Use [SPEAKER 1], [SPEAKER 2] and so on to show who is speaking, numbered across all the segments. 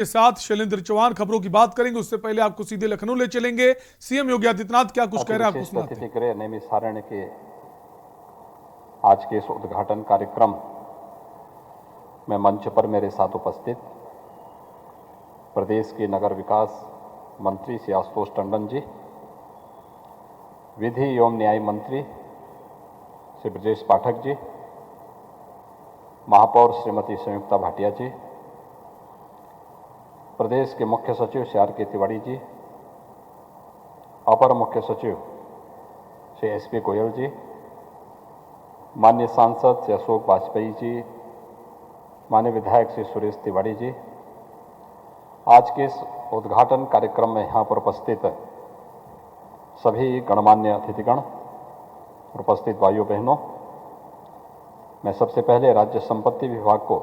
[SPEAKER 1] के साथ शैलेंद्र चौहान खबरों की बात करेंगे। उससे पहले आपको सीधे लखनऊ ले चलेंगे। सीएम योगी आदित्यनाथ क्या कुछ कह रहे हैं आपको सुनाते हैं।
[SPEAKER 2] अतिथि गृह नैमिषारण्य के आज के इस उद्घाटन कार्यक्रम में मंच पर मेरे साथ उपस्थित प्रदेश के नगर विकास मंत्री श्री आशुतोष टंडन जी, विधि एवं न्याय मंत्री श्री ब्रजेश पाठक जी, महापौर श्रीमती संयुक्ता भाटिया जी, प्रदेश के मुख्य सचिव श्री आर के तिवारी जी, अपर मुख्य सचिव श्री एसपी गोयल जी, माननीय सांसद श्री अशोक वाजपेयी जी, माननीय विधायक श्री सुरेश तिवारी जी, आज के इस उद्घाटन कार्यक्रम में यहाँ पर उपस्थित सभी गणमान्य अतिथिगण और उपस्थित भाइयों बहनों, मैं सबसे पहले राज्य संपत्ति विभाग को,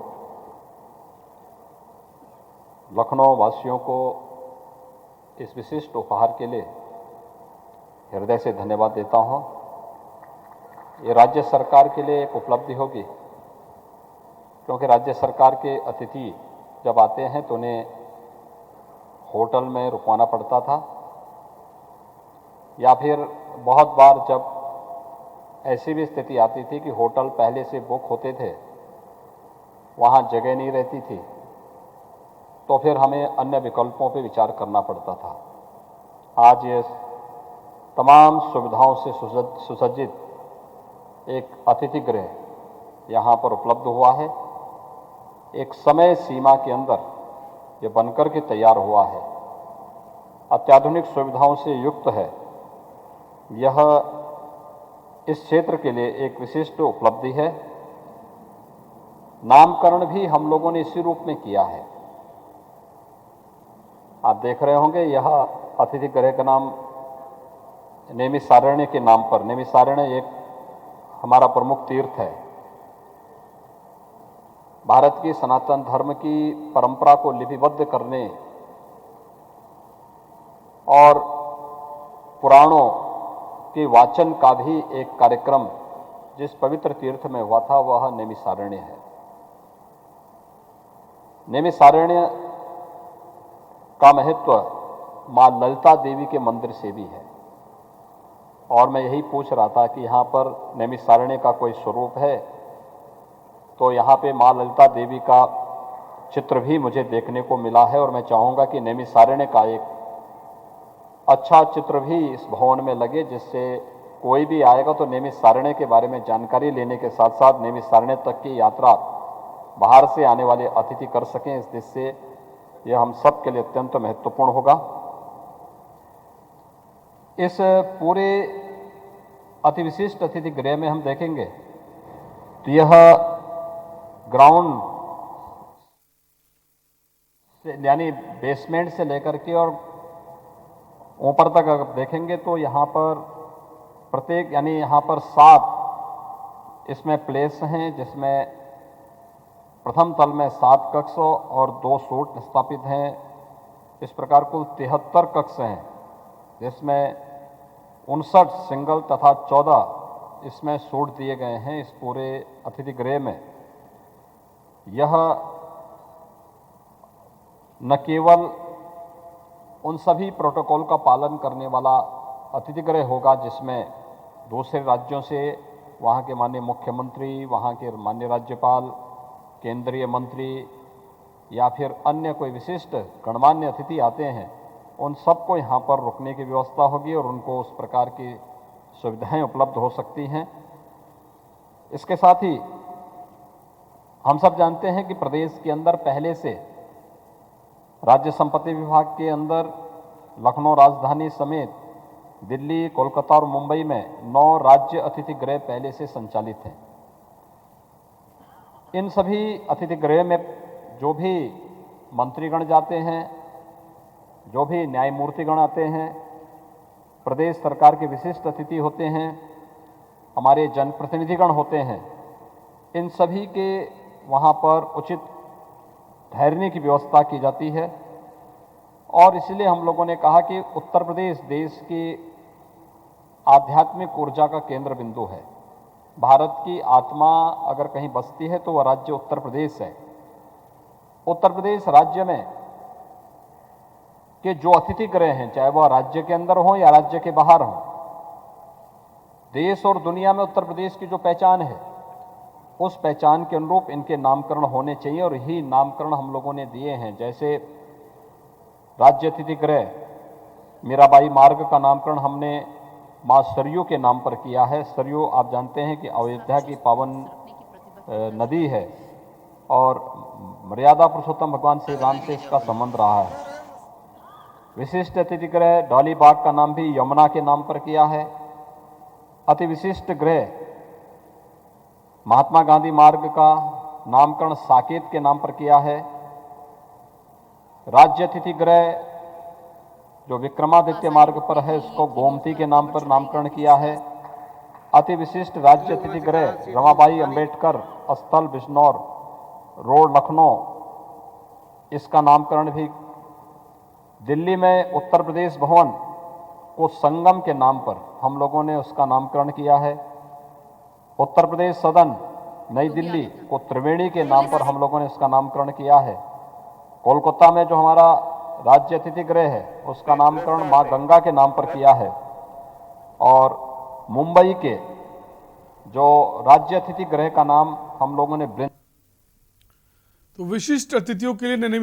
[SPEAKER 2] लखनऊ वासियों को इस विशिष्ट उपहार के लिए हृदय से धन्यवाद देता हूं। ये राज्य सरकार के लिए एक उपलब्धि होगी, क्योंकि राज्य सरकार के अतिथि जब आते हैं तो उन्हें होटल में रुकवाना पड़ता था, या फिर बहुत बार जब ऐसी भी स्थिति आती थी कि होटल पहले से बुक होते थे, वहाँ जगह नहीं रहती थी, तो फिर हमें अन्य विकल्पों पर विचार करना पड़ता था। आज ये तमाम सुविधाओं से सुसज्जित एक अतिथि गृह यहाँ पर उपलब्ध हुआ है। एक समय सीमा के अंदर ये बनकर के तैयार हुआ है, अत्याधुनिक सुविधाओं से युक्त है। यह इस क्षेत्र के लिए एक विशिष्ट उपलब्धि है। नामकरण भी हम लोगों ने इसी रूप में किया है। आप देख रहे होंगे यह अतिथि गृह का नाम नैमिषारण्य के नाम पर, नैमिषारण्य एक हमारा प्रमुख तीर्थ है। भारत की सनातन धर्म की परंपरा को लिपिबद्ध करने और पुराणों के वाचन का भी एक कार्यक्रम जिस पवित्र तीर्थ में हुआ था वह नैमिषारण्य है। नैमिषारण्य का महत्व मां ललिता देवी के मंदिर से भी है, और मैं यही पूछ रहा था कि यहाँ पर नैमिषारण्य का कोई स्वरूप है, तो यहाँ पे मां ललिता देवी का चित्र भी मुझे देखने को मिला है, और मैं चाहूँगा कि नैमिषारण्य का एक अच्छा चित्र भी इस भवन में लगे, जिससे कोई भी आएगा तो नैमिषारण्य के बारे में जानकारी लेने के साथ साथ नैमिषारण्य तक की यात्रा बाहर से आने वाले अतिथि कर सकें। इस दृष्टि से यह हम सब के लिए अत्यंत महत्वपूर्ण होगा। इस पूरे अति विशिष्ट अतिथि गृह में हम देखेंगे तो यह ग्राउंड यानी बेसमेंट से लेकर के और ऊपर तक अगर देखेंगे तो यहाँ पर प्रत्येक यानी यहाँ पर 7 इसमें प्लेस हैं, जिसमें प्रथम तल में 7 कक्ष और 2 सूट स्थापित हैं। इस प्रकार कुल 73 कक्ष हैं, जिसमें 59 सिंगल तथा 14 इसमें सूट दिए गए हैं। इस पूरे अतिथि गृह में यह न केवल उन सभी प्रोटोकॉल का पालन करने वाला अतिथि गृह होगा जिसमें दूसरे राज्यों से वहाँ के माननीय मुख्यमंत्री, वहाँ के माननीय राज्यपाल, केंद्रीय मंत्री या फिर अन्य कोई विशिष्ट गणमान्य अतिथि आते हैं, उन सबको यहाँ पर रुकने की व्यवस्था होगी और उनको उस प्रकार की सुविधाएं उपलब्ध हो सकती हैं। इसके साथ ही हम सब जानते हैं कि प्रदेश के अंदर पहले से राज्य संपत्ति विभाग के अंदर लखनऊ राजधानी समेत दिल्ली, कोलकाता और मुंबई में 9 राज्य अतिथि गृह पहले से संचालित हैं। इन सभी अतिथि गृह में जो भी मंत्रीगण जाते हैं, जो भी न्यायमूर्तिगण आते हैं, प्रदेश सरकार के विशिष्ट अतिथि होते हैं, हमारे जनप्रतिनिधिगण होते हैं, इन सभी के वहाँ पर उचित ठहरने की व्यवस्था की जाती है। और इसलिए हम लोगों ने कहा कि उत्तर प्रदेश देश की आध्यात्मिक ऊर्जा का केंद्र बिंदु है। भारत की आत्मा अगर कहीं बसती है तो वह राज्य उत्तर प्रदेश है। उत्तर प्रदेश राज्य में के जो अतिथि गृह हैं, चाहे वह राज्य के अंदर हो या राज्य के बाहर हो, देश और दुनिया में उत्तर प्रदेश की जो पहचान है, उस पहचान के अनुरूप इनके नामकरण होने चाहिए और यही नामकरण हम लोगों ने दिए हैं। जैसे राज्य अतिथि गृह मीराबाई मार्ग का नामकरण हमने मां सरयू के नाम पर किया है। सरयू आप जानते हैं कि अयोध्या की पावन नदी है और मर्यादा पुरुषोत्तम भगवान श्री राम से इसका संबंध रहा है। विशिष्ट अतिथि गृह डॉली बाग का नाम भी यमुना के नाम पर किया है। अति विशिष्ट गृह महात्मा गांधी मार्ग का नामकरण साकेत के नाम पर किया है। राज्य अतिथि गृह जो विक्रमादित्य मार्ग पर है, उसको गोमती के नाम पर नामकरण किया है। अति विशिष्ट राज्य अतिथि गृह रमाबाई अंबेडकर स्थल बिजनौर रोड लखनऊ, इसका नामकरण भी दिल्ली में उत्तर प्रदेश भवन को संगम के नाम पर हम लोगों ने उसका नामकरण किया है। उत्तर प्रदेश सदन नई दिल्ली को त्रिवेणी के नाम पर हम लोगों ने उसका नामकरण किया है। कोलकाता में जो हमारा राज्य अतिथि गृह है, उसका नामकरण मां गंगा के नाम पर किया है। और मुंबई के जो राज्य अतिथि गृह का नाम हम लोगों ने
[SPEAKER 1] तो विशिष्ट अतिथियों के लिए नैनी